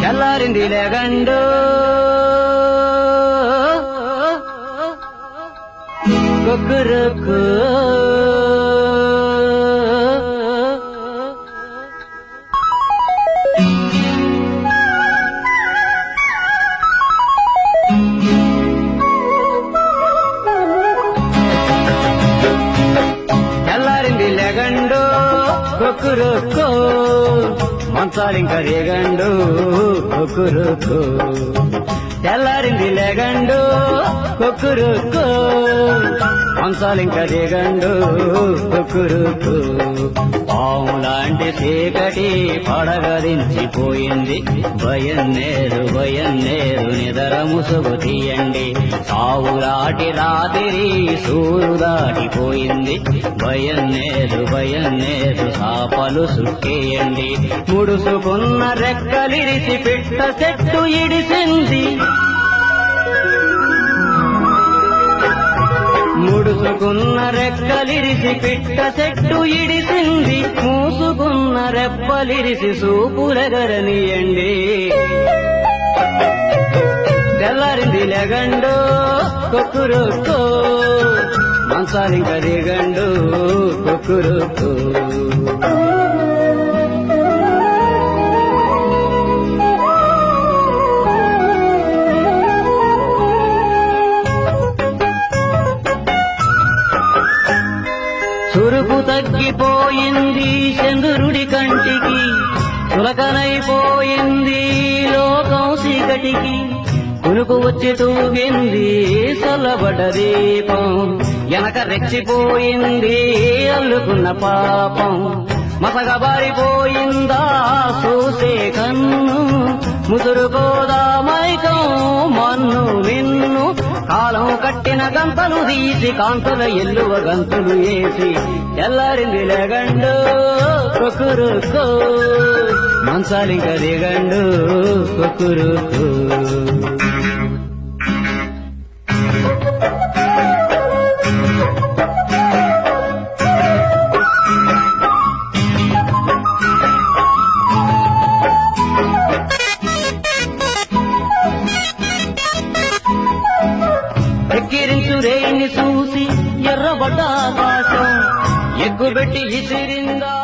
తెల్లారింది లేగండు కుక్కురుకు తెల్లారింది లేగండు కుక్కురుకు మంచాలింక రేగండు కుక్కురుకు తెల్లారింది లేగండు కుక్కురుకు మంచాలింక రేగండు కుక్కురుకు పావులాంటి చీకటి పడగదించిపోయింది భయం నేరు నిదర ముసుగు తీయండి సావులాటి రాత్రి సూరు దాటిపోయింది భయం నేరు సాపలు సుక్కేయండి ముడుసుకున్న రెక్కలిరిసి పిట్ట చెట్టు ఇడిసింది ముడుసుకున్న రెక్కలిరిసి పిట్ట చెట్టు ఇడిసింది మూసుకున్న రెప్పలిరిసి సూపులెగరనియండి తెల్లారింది లేగండు కుక్కురుకు మంచాలింక రేగండు కుక్కురుకు చురుకు తగ్గిపోయింది చంద్రుడి కంటికి చులకనైపోయింది లోకం చీకటికి కునుకు వచ్చి తూగింది చల్లబడ్డ దీపం వెనక రెచ్చిపోయింది అల్లుకున్న పాపం మసగబారిపోయిందా చూసే కన్ను ముసురుకోదా మైకం మన్ను నిన్ను కాలం కట్టిన గంతలు తీసి కాంతుల ఎల్లువ గంతులు వేసి తెల్లారింది లేగండు కుక్కురుకు మంచాలింక రేగండు కుక్కురుకు ఎక్కిరించు రేయిని చూసి ఎర్రబడ్డ ఆకాశం ఎగ్గుబెట్టి ఇసిరిందా